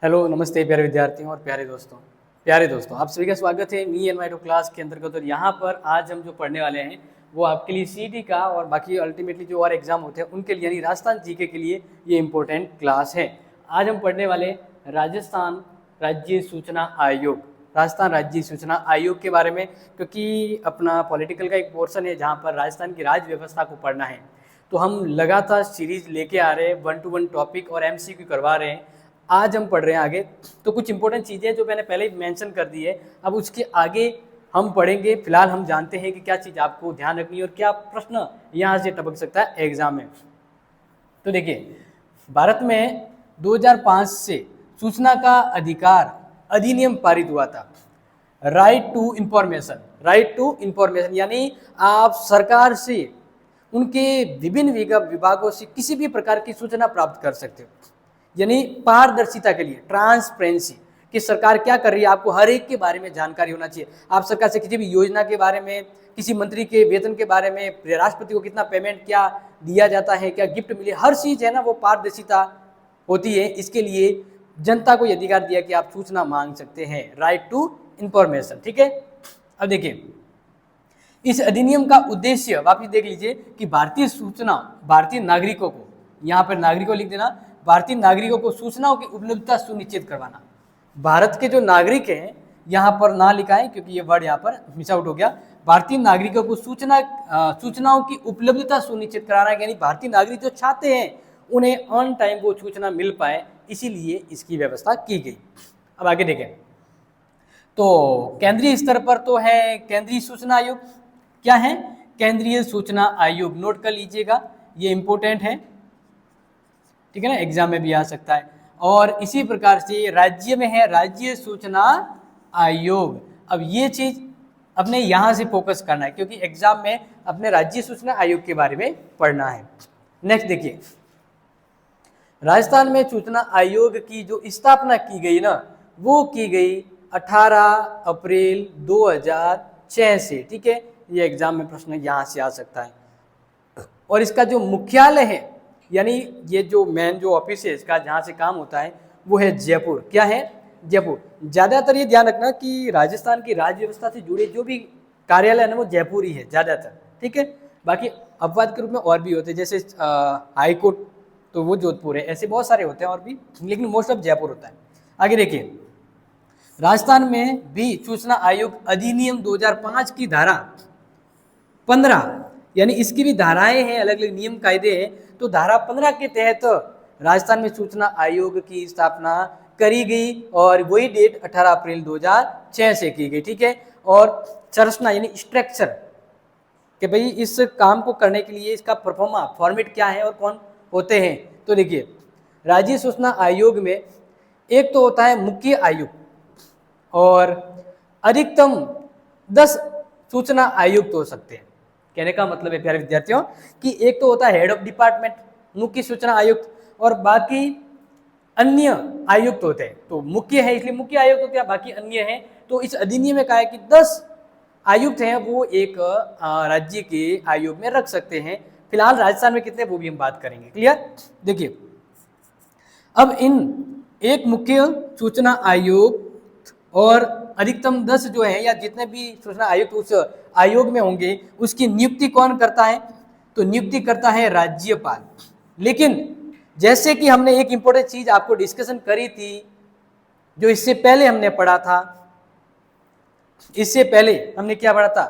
Hello, नमस्ते प्यारे विद्यार्थियों और प्यारे दोस्तों आप सभी का स्वागत है मी एन वाई टू क्लास के अंतर्गत। और यहाँ पर आज हम जो पढ़ने वाले हैं वो आपके लिए सीईटी का और बाकी अल्टीमेटली जो और एग्जाम होते हैं उनके लिए, यानी राजस्थान जीके के लिए ये इंपॉर्टेंट क्लास है। आज हम पढ़ने वाले राजस्थान राज्य सूचना आयोग, राजस्थान राज्य सूचना आयोग के बारे में, क्योंकि अपना पॉलिटिकल का एक पोर्शन है जहाँ पर राजस्थान की राज्य व्यवस्था को पढ़ना है। तो हम लगातार सीरीज लेके आ रहे हैं, 1 to 1 टॉपिक और एमसीक्यू करवा रहे हैं। आज हम पढ़ रहे हैं आगे, तो कुछ इंपॉर्टेंट चीज़ें जो मैंने पहले ही मेंशन कर दी है, अब उसके आगे हम पढ़ेंगे। फिलहाल हम जानते हैं कि क्या चीज़ आपको ध्यान रखनी है और क्या प्रश्न यहाँ से टपक सकता है एग्जाम में। तो देखिए, भारत में 2005 से सूचना का अधिकार अधिनियम पारित हुआ था। राइट टू इंफॉर्मेशन यानी आप सरकार से, उनके विभिन्न विभागों से किसी भी प्रकार की सूचना प्राप्त कर सकते हो, यानी पारदर्शिता के लिए, ट्रांसपेरेंसी कि सरकार क्या कर रही है, आपको हर एक के बारे में जानकारी होना चाहिए। आप सरकार से किसी भी योजना के बारे में, किसी मंत्री के वेतन के बारे में, राष्ट्रपति को कितना पेमेंट क्या दिया जाता है, क्या गिफ्ट मिले, हर चीज़ है ना वो पारदर्शिता होती है। इसके लिए जनता को यह अधिकार दिया कि आप सूचना मांग सकते हैं, राइट टू इंफॉर्मेशन। ठीक है, अब देखिए इस अधिनियम का उद्देश्य वापिस देख लीजिए कि भारतीय नागरिकों को, यहाँ पर नागरिकों लिख देना, भारतीय नागरिकों को सूचनाओं की उपलब्धता सुनिश्चित करवाना। भारत के जो नागरिक हैं, यहाँ पर ना लिखा है क्योंकि ये वर्ड यहाँ पर मिस आउट हो गया। भारतीय नागरिकों को सूचनाओं की उपलब्धता सुनिश्चित कराना, यानी भारतीय नागरिक जो चाहते हैं उन्हें ऑन टाइम वो सूचना मिल पाए, इसीलिए इसकी व्यवस्था की गई। अब आगे देखें तो केंद्रीय स्तर पर तो है केंद्रीय सूचना आयोग। क्या है? केंद्रीय सूचना आयोग, नोट कर लीजिएगा, ये इंपॉर्टेंट है, ठीक है ना, एग्जाम में भी आ सकता है। और इसी प्रकार से राज्य में है राज्य सूचना आयोग। अब ये चीज अपने यहाँ से फोकस करना है क्योंकि एग्जाम में अपने राज्य सूचना आयोग के बारे में पढ़ना है। नेक्स्ट देखिए, राजस्थान में सूचना आयोग की जो स्थापना की गई ना, वो की गई 18 अप्रैल 2006 से। ठीक है, ये एग्जाम में प्रश्न यहाँ से आ सकता है। और इसका जो मुख्यालय है, यानी ये जो मेन जो ऑफिस है इसका, जहाँ से काम होता है, वो है जयपुर। क्या है? जयपुर। ज़्यादातर ये ध्यान रखना कि राजस्थान की राज्य व्यवस्था से जुड़े जो भी कार्यालय है ना वो जयपुर ही है ज़्यादातर। ठीक है, बाकी अपवाद के रूप में और भी होते हैं, जैसे हाई कोर्ट तो वो जोधपुर है, ऐसे बहुत सारे होते हैं और भी, लेकिन मोस्ट ऑफ जयपुर होता है। आगे देखिए, राजस्थान में भी सूचना आयोग अधिनियम 2005 की धारा 15, यानी इसकी भी धाराएं हैं, अलग अलग नियम कायदे हैं। तो धारा 15 के तहत राजस्थान में सूचना आयोग की स्थापना करी गई और वही डेट 18 अप्रैल 2006 से की गई। ठीक है, और संरचना यानी स्ट्रक्चर कि भाई इस काम को करने के लिए इसका परफॉर्मा फॉर्मेट क्या है और कौन होते हैं। तो देखिए, राज्य सूचना आयोग में एक तो होता है मुख्य आयुक्त और अधिकतम 10 सूचना आयुक्त हो सकते हैं। कहने का मतलब है प्यारे विद्यार्थियों कि एक तो होता है हेड ऑफ डिपार्टमेंट, मुख्य सूचना आयुक्त, और बाकी अन्य आयुक्त होते हैं। तो मुख्य है इसलिए मुख्य आयुक्त होते हैं, बाकी अन्य हैं। तो इस अधिनियम में कहा है कि 10 आयुक्त हैं वो एक राज्य के आयोग में रख सकते हैं। फिलहाल राजस्थान में कितने वो भी हम बात करेंगे। क्लियर? देखिए, अब इन एक मुख्य सूचना आयोग और अधिकतम 10 जो है या जितने भी सूचना आयुक्त उस आयोग में होंगे, उसकी नियुक्ति कौन करता है? तो नियुक्ति करता है राज्यपाल। लेकिन जैसे कि हमने एक इंपॉर्टेंट चीज आपको डिस्कशन करी थी, जो इससे पहले हमने पढ़ा था, इससे पहले हमने क्या पढ़ा था?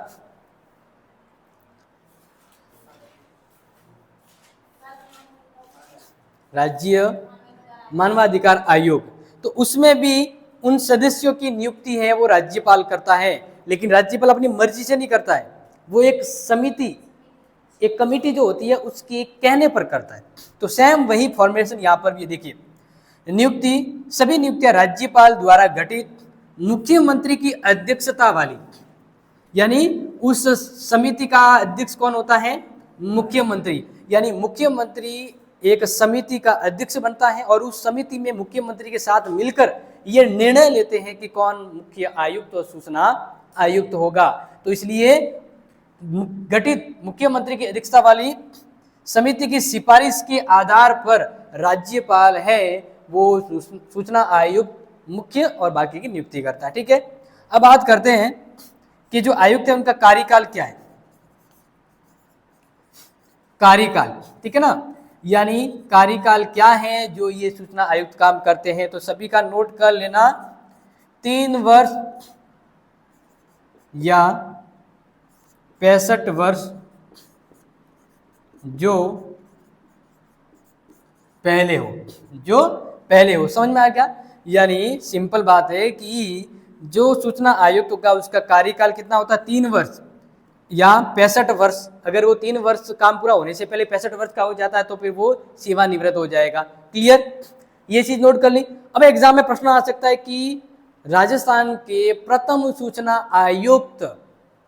राज्य मानवाधिकार आयोग। तो उसमें भी उन सदस्यों की नियुक्ति है वो राज्यपाल करता है, लेकिन राज्यपाल अपनी मर्जी से नहीं करता है, वो एक समिति, एक कमेटी जो होती है उसके कहने पर करता है। तो सेम वही फॉर्मेशन यहाँ पर भी देखिए, नियुक्ति, सभी नियुक्तियां राज्यपाल द्वारा गठित मुख्यमंत्री की अध्यक्षता वाली, यानी उस समिति का अध्यक्ष कौन होता है? मुख्यमंत्री। यानी मुख्यमंत्री एक समिति का अध्यक्ष बनता है और उस समिति में मुख्यमंत्री के साथ मिलकर ये निर्णय लेते हैं कि कौन मुख्य आयुक्त और सूचना आयुक्त होगा। तो इसलिए गठित मुख्यमंत्री की अध्यक्षता वाली समिति की सिफारिश के आधार पर राज्यपाल है वो सूचना आयुक्त मुख्य और बाकी की नियुक्ति करता है। ठीक है, अब बात करते हैं कि जो आयुक्त है उनका कार्यकाल क्या है। कार्यकाल, ठीक है ना, यानी कार्यकाल क्या है जो ये सूचना आयुक्त काम करते हैं, तो सभी का नोट कर लेना, 3 वर्ष या 65 वर्ष जो पहले हो, जो पहले हो। समझ में आ गया? यानी सिंपल बात है कि जो सूचना आयुक्त होगा उसका कार्यकाल कितना होता है, 3 वर्ष या 65 वर्ष। अगर वो 3 वर्ष काम पूरा होने से पहले 65 वर्ष का हो जाता है तो फिर वो सेवानिवृत्त हो जाएगा। क्लियर? ये चीज नोट कर ली। अब एग्जाम में प्रश्न आ सकता है कि राजस्थान के प्रथम सूचना आयुक्त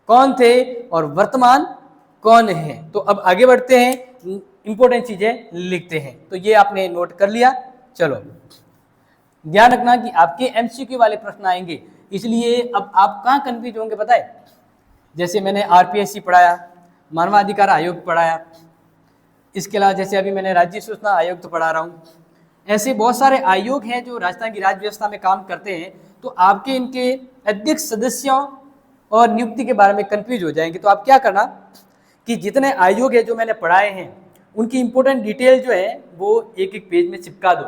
कौन थे और वर्तमान कौन है। तो अब आगे बढ़ते हैं, इंपॉर्टेंट चीजें लिखते हैं। तो ये आपने नोट कर लिया। चलो ध्यान रखना कि आपके एमसीक्यू वाले प्रश्न आएंगे, इसलिए अब आप कहाँ कंफ्यूज होंगे पता है। जैसे मैंने आरपीएससी पढ़ाया, मानवाधिकार आयोग पढ़ाया, इसके अलावा जैसे अभी मैंने राज्य सूचना आयोग तो पढ़ा रहा हूँ, ऐसे बहुत सारे आयोग हैं जो राजस्थान की राज्य व्यवस्था में काम करते हैं। तो आपके इनके अध्यक्ष सदस्यों और नियुक्ति के बारे में कंफ्यूज हो जाएंगे। तो आप क्या करना कि जितने आयोग है जो मैंने पढ़ाए हैं उनकी इंपॉर्टेंट डिटेल जो है वो एक एक पेज में चिपका दो।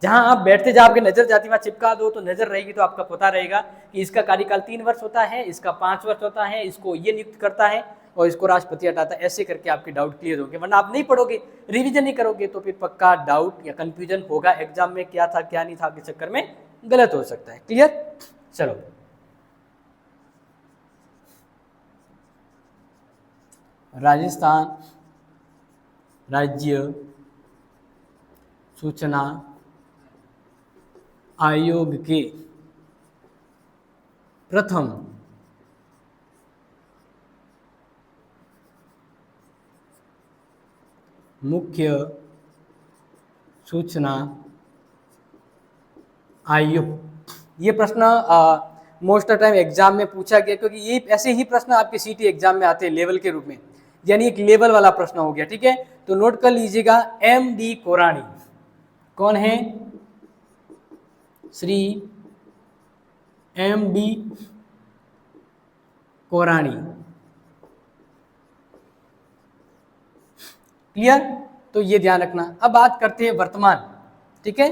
जहां आप बैठते जहां आपकी नजर जाती वहां चिपका दो, तो नजर रहेगी तो आपका पता रहेगा कि इसका कार्यकाल 3 वर्ष होता है, इसका 5 वर्ष होता है, इसको ये नियुक्त करता है और इसको राष्ट्रपति हटाता है। ऐसे करके आपके डाउट क्लियर होंगे, वरना आप नहीं पढ़ोगे, रिवीजन नहीं करोगे तो फिर पक्का डाउट या कंफ्यूजन होगा एग्जाम में, क्या था क्या नहीं था के चक्कर में गलत हो सकता है। क्लियर? चलो राजस्थान राज्य सूचना आयोग के प्रथम मुख्य सूचना आयुक्त, ये प्रश्न मोस्ट ऑफ टाइम एग्जाम में पूछा गया, क्योंकि ये ऐसे ही प्रश्न आपके सीटी एग्जाम में आते हैं लेवल के रूप में, यानी एक लेवल वाला प्रश्न हो गया। ठीक है, तो नोट कर लीजिएगा, एम डी कोराणी कौन है? Shri M D Korani. Clear? तो ये ध्यान रखना। अब बात करते हैं वर्तमान। ठीक है,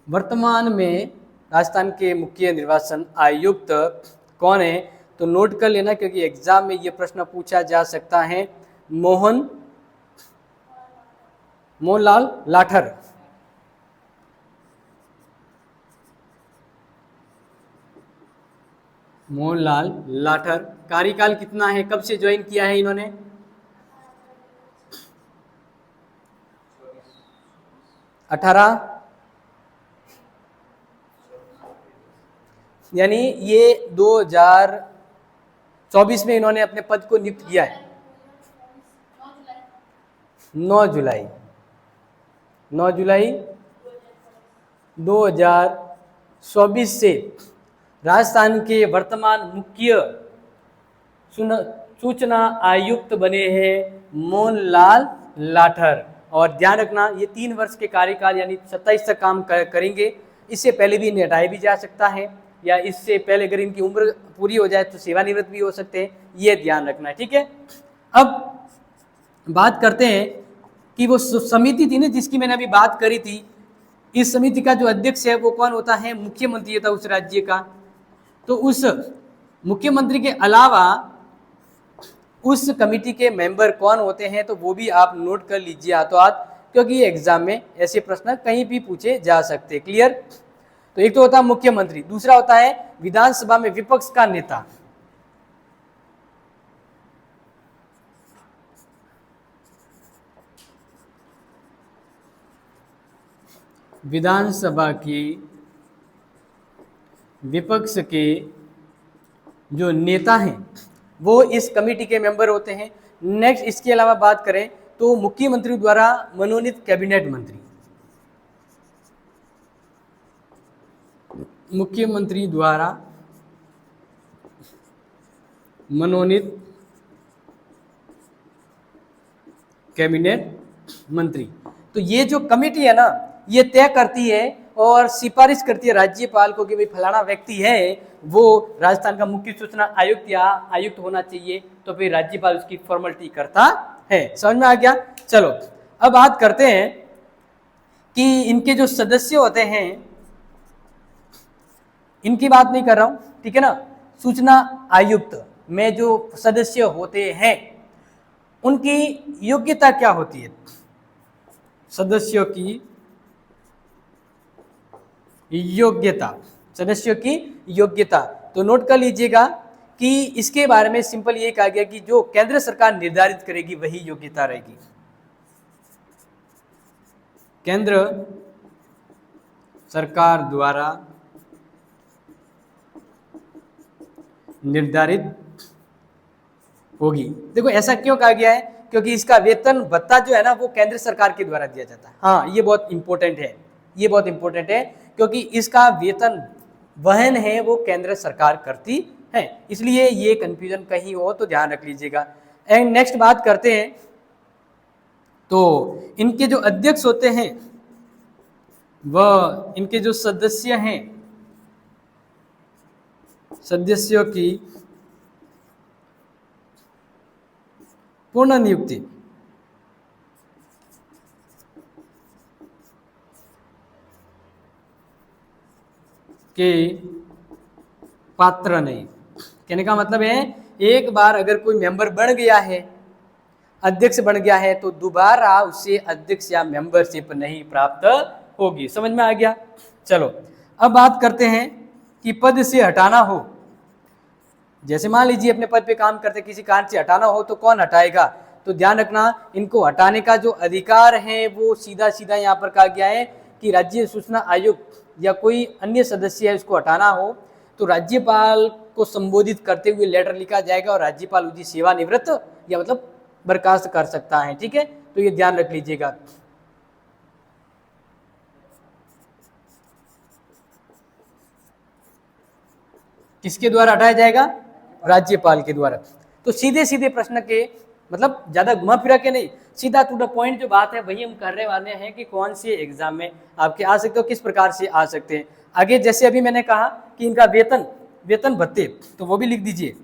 वर्तमान में राजस्थान के मुख्य निर्वाचन आयुक्त कौन है? तो नोट कर लेना, क्योंकि एग्जाम में ये प्रश्न पूछा जा सकता है। मोहनलाल लाठर। मोहनलाल लाठर, कार्यकाल कितना है, कब से ज्वाइन किया है इन्होंने? 18, यानी ये 2024 में इन्होंने अपने पद को नियुक्त किया है। 9 जुलाई 2024 से राजस्थान के वर्तमान मुख्य सूचना आयुक्त बने हैं मोहनलाल लाठर। और ध्यान रखना, ये 3 वर्ष के कार्यकाल यानी 27 तक काम करेंगे। इससे पहले भी इन्हें हटाया भी जा सकता है, या इससे पहले अगर इनकी उम्र पूरी हो जाए तो सेवानिवृत्त भी हो सकते हैं, ये ध्यान रखना है। ठीक है, अब बात करते हैं कि वो समिति थी ना जिसकी मैंने अभी बात करी थी, इस समिति का जो अध्यक्ष है वो कौन होता है? मुख्यमंत्री होता है उस राज्य का। तो उस मुख्यमंत्री के अलावा उस कमिटी के मेंबर कौन होते हैं, तो वो भी आप नोट कर लीजिए हाथों हाथ, क्योंकि एग्जाम में ऐसे प्रश्न कहीं भी पूछे जा सकते। क्लियर? तो एक तो होता है मुख्यमंत्री, दूसरा होता है विधानसभा में विपक्ष का नेता। विधानसभा की विपक्ष के जो नेता हैं वो इस कमेटी के मेंबर होते हैं। नेक्स्ट, इसके अलावा बात करें तो मुख्यमंत्री द्वारा मनोनीत कैबिनेट मंत्री, मुख्यमंत्री द्वारा मनोनीत कैबिनेट मंत्री। तो ये जो कमेटी है ना, ये तय करती है और सिफारिश करती है राज्यपाल को कि भाई फलाना व्यक्ति है वो राजस्थान का मुख्य सूचना आयुक्त या आयुक्त होना चाहिए, तो फिर राज्यपाल उसकी फॉर्मेलिटी करता है। समझ में आ गया? चलो अब बात करते हैं कि इनके जो सदस्य होते हैं, इनकी बात नहीं कर रहा हूं, ठीक है ना। सूचना आयुक्त में जो सदस्य होते हैं उनकी योग्यता क्या होती है? सदस्यों की योग्यता, सदस्यों की योग्यता। तो नोट कर लीजिएगा कि इसके बारे में सिंपल ये कहा गया कि जो केंद्र सरकार निर्धारित करेगी वही योग्यता रहेगी। केंद्र सरकार द्वारा निर्धारित होगी। देखो ऐसा क्यों कहा गया है? क्योंकि इसका वेतन भत्ता जो है ना वो केंद्र सरकार के द्वारा दिया जाता है। हाँ, ये बहुत इंपॉर्टेंट है, ये बहुत इंपॉर्टेंट है, क्योंकि इसका वेतन वहन है वो केंद्र सरकार करती है। इसलिए ये कंफ्यूजन कहीं हो तो ध्यान रख लीजिएगा। एंड नेक्स्ट बात करते हैं, तो इनके जो अध्यक्ष होते हैं वह इनके जो सदस्य हैं, सदस्यों की पूर्ण नियुक्ति के पात्र नहीं। कहने का मतलब है एक बार अगर कोई मेंबर बन गया है, अध्यक्ष बन गया है, तो दोबारा उसे अध्यक्ष या मेंबरशिप नहीं प्राप्त होगी। समझ में आ गया? चलो अब बात करते हैं कि पद से हटाना हो, जैसे मान लीजिए अपने पद पे काम करते किसी कारण से हटाना हो तो कौन हटाएगा? तो ध्यान रखना, इनको हटाने का जो अधिकार है वो सीधा सीधा यहाँ पर कहा गया है कि राज्य सूचना आयुक्त या कोई अन्य सदस्य है उसको हटाना हो तो राज्यपाल को संबोधित करते हुए लेटर लिखा जाएगा और राज्यपाल उसकी सेवानिवृत्त या मतलब बर्खास्त कर सकता है। ठीक है, तो ये ध्यान रख लीजिएगा। किसके द्वारा हटाया जाएगा? राज्यपाल के द्वारा। तो सीधे सीधे प्रश्न के मतलब ज्यादा घुमा फिरा के नहीं, सीधा टू द पॉइंट जो बात है वही हम करने वाले हैं कि कौन से एग्जाम में आपके आ सकते हो, किस प्रकार से आ सकते हैं। आगे जैसे अभी मैंने कहा कि इनका वेतन भत्ते, तो वो भी लिख दीजिए,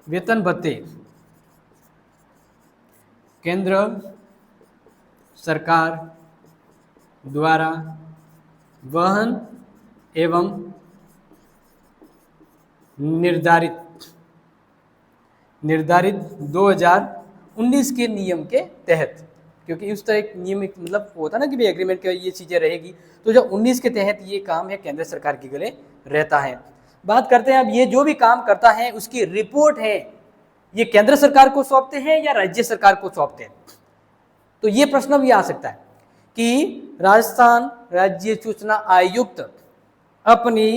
वेतन भत्ते केंद्र सरकार द्वारा वहन एवं निर्धारित 2019 के नियम के तहत, क्योंकि उस तरह एक नियम मतलब होता ना कि भाई एग्रीमेंट के ये चीजें रहेगी, तो जो 19 के तहत ये काम है केंद्र सरकार के गले रहता है। बात करते हैं अब ये जो भी काम करता है उसकी रिपोर्ट है ये केंद्र सरकार को सौंपते हैं या राज्य सरकार को सौंपते हैं। तो ये प्रश्न भी आ सकता है कि राजस्थान राज्य सूचना आयुक्त अपनी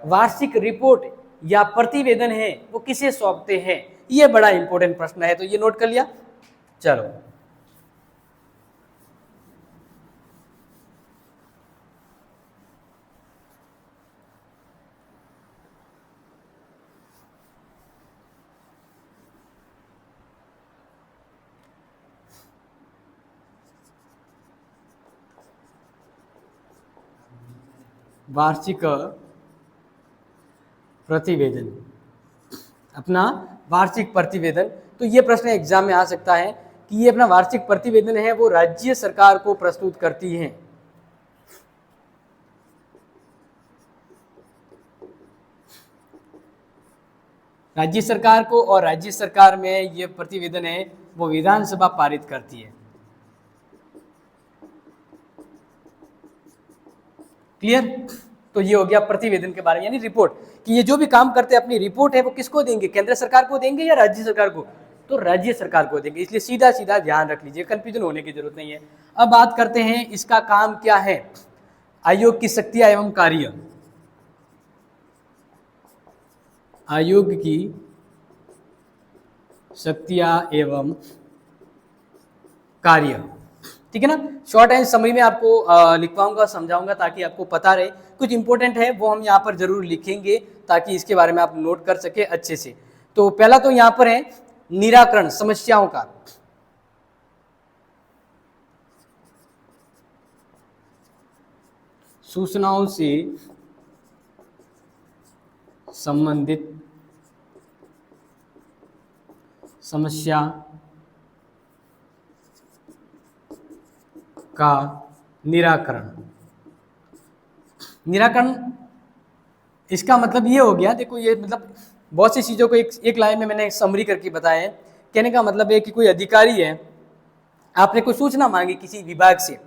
वार्षिक रिपोर्ट या प्रतिवेदन है वो किसे सौंपते हैं, ये बड़ा इंपॉर्टेंट प्रश्न है, तो ये नोट कर लिया। चलो वार्षिक प्रतिवेदन, अपना वार्षिक प्रतिवेदन, तो ये प्रश्न एग्जाम में आ सकता है कि ये अपना वार्षिक प्रतिवेदन है वो राज्य सरकार को प्रस्तुत करती है। राज्य सरकार को, और राज्य सरकार में ये प्रतिवेदन है वो विधानसभा पारित करती है। क्लियर? तो ये हो गया प्रतिवेदन के बारे में, यानी रिपोर्ट, कि ये जो भी काम करते हैं अपनी रिपोर्ट है वो किसको देंगे, केंद्र सरकार को देंगे या राज्य सरकार को? तो राज्य सरकार को देंगे। इसलिए सीधा सीधा ध्यान रख लीजिए, कंफ्यूजन होने की जरूरत नहीं है। अब बात करते हैं इसका काम क्या है, आयोग की शक्तियां एवं कार्य। आयोग की शक्तियां एवं कार्य, ठीक है ना। शॉर्ट एंड समरी में आपको लिखवाऊंगा, समझाऊंगा ताकि आपको पता रहे। कुछ इंपॉर्टेंट है वो हम यहाँ पर जरूर लिखेंगे ताकि इसके बारे में आप नोट कर सके अच्छे से। तो पहला तो यहाँ पर है निराकरण समस्याओं का, सूचनाओं से संबंधित समस्या का निराकरण। निराकरण इसका मतलब ये हो गया, देखो ये मतलब बहुत सी चीज़ों को एक लाइन में मैंने समरी करके बताया है। कहने का मतलब है कि कोई अधिकारी है, आपने कोई सूचना मांगी किसी विभाग से,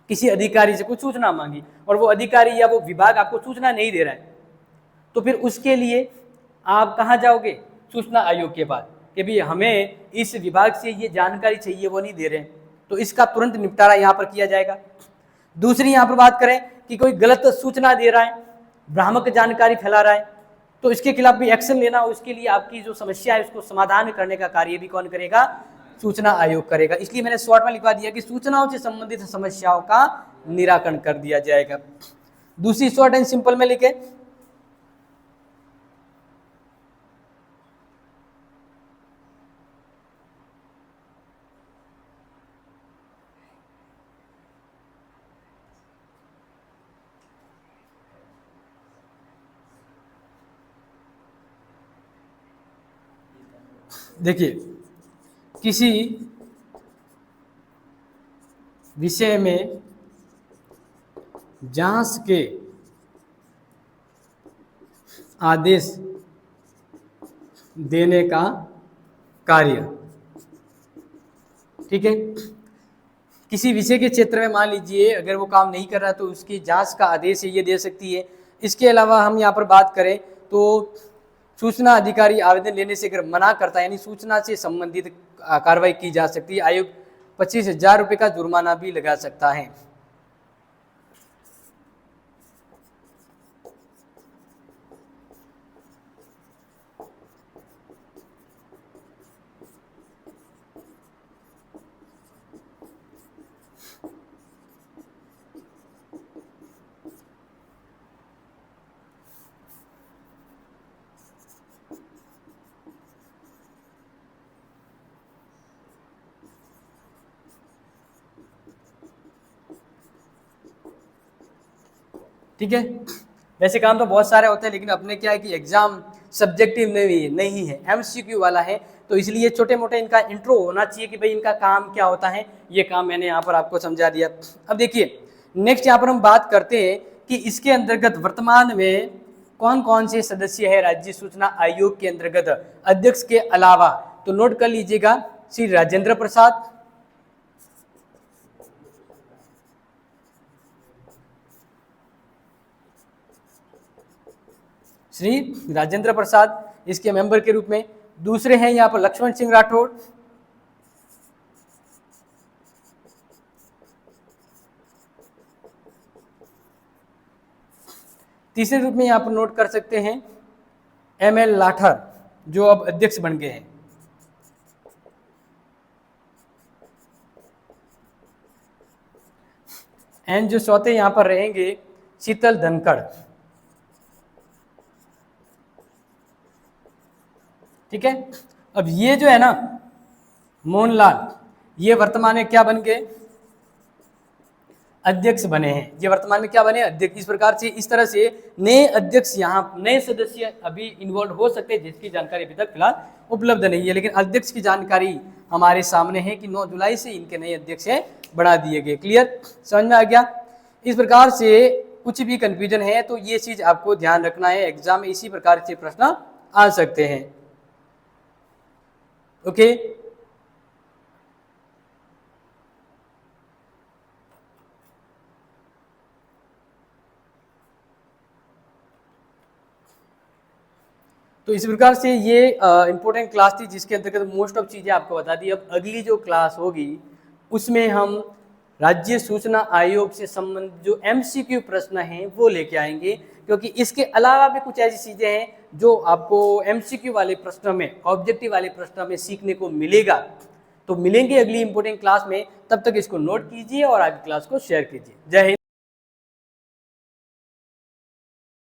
किसी अधिकारी से कुछ सूचना मांगी और वो अधिकारी या वो विभाग आपको सूचना नहीं दे रहा है, तो फिर उसके लिए आप कहाँ जाओगे? सूचना आयोग के पास कि भाई हमें इस विभाग से ये जानकारी चाहिए, वो नहीं दे रहे हैं, तो इसका तुरंत निपटारा यहाँ पर किया जाएगा। दूसरी यहाँ पर बात करें कि कोई गलत सूचना दे रहा है, भ्रामक जानकारी फैला रहा है, तो इसके खिलाफ भी एक्शन लेना, उसके लिए आपकी जो समस्या है उसको समाधान करने का कार्य भी कौन करेगा? सूचना आयोग करेगा। इसलिए मैंने शॉर्ट में लिखवा दिया कि सूचनाओं से संबंधित समस्याओं का निराकरण कर दिया जाएगा। दूसरी शॉर्ट एंड सिंपल में लिखे, देखिए किसी विषय में जांच के आदेश देने का कार्य, ठीक है। किसी विषय के क्षेत्र में मान लीजिए अगर वो काम नहीं कर रहा तो उसकी जांच का आदेश ये दे सकती है। इसके अलावा हम यहाँ पर बात करें तो सूचना अधिकारी आवेदन लेने से अगर मना करता है, यानी सूचना से संबंधित कार्रवाई की जा सकती है। आयोग 25,000 रुपये का जुर्माना भी लगा सकता है। ठीक है, वैसे काम तो बहुत सारे होते हैं, लेकिन अपने क्या है कि एग्जाम सब्जेक्टिव नहीं है, एमसीक्यू वाला है, तो इसलिए छोटे मोटे इनका इंट्रो होना चाहिए कि भाई इनका काम क्या होता है। ये काम मैंने यहाँ पर आपको समझा दिया। अब देखिए नेक्स्ट यहाँ पर हम बात करते हैं कि इसके अंतर्गत वर्तमान में कौन कौन से सदस्य है राज्य सूचना आयोग के अंतर्गत अध्यक्ष के अलावा। तो नोट कर लीजिएगा, श्री राजेंद्र प्रसाद, श्री राजेंद्र प्रसाद इसके मेंबर के रूप में। दूसरे हैं यहाँ पर लक्ष्मण सिंह राठौड़, तीसरे रूप में यहाँ पर नोट कर सकते हैं ML लाठर, जो अब अध्यक्ष बन गए हैं। एंड जो चौथे यहाँ पर रहेंगे शीतल धनखड़, ठीक है। अब ये जो है ना मोहनलाल, ये वर्तमान में क्या बन गए? अध्यक्ष बने हैं। ये वर्तमान में क्या बने? अध्यक्ष। इस प्रकार से इस तरह से नए अध्यक्ष यहाँ नए सदस्य अभी इन्वॉल्व हो सकते हैं, जिसकी जानकारी अभी तक फिलहाल उपलब्ध नहीं है, लेकिन अध्यक्ष की जानकारी हमारे सामने है कि 9 जुलाई से इनके नए अध्यक्ष बढ़ा दिए गए। क्लियर, समझ में आ गया? इस प्रकार से कुछ भी कंफ्यूजन है तो ये चीज आपको ध्यान रखना है, एग्जाम में इसी प्रकार से प्रश्न आ सकते हैं। ओके, तो इस प्रकार से ये इंपॉर्टेंट क्लास थी, जिसके अंतर्गत मोस्ट ऑफ चीज़ें आपको बता दी। अब अगली जो क्लास होगी उसमें हम राज्य सूचना आयोग से संबंधित जो MCQ प्रश्न हैं वो लेके आएंगे, क्योंकि इसके अलावा भी कुछ ऐसी चीज़ें हैं जो आपको MCQ वाले प्रश्नों में, ऑब्जेक्टिव वाले प्रश्नों में सीखने को मिलेगा। तो मिलेंगे अगली इंपॉर्टेंट क्लास में, तब तक इसको नोट कीजिए और आगे क्लास को शेयर कीजिए। जय हिंद।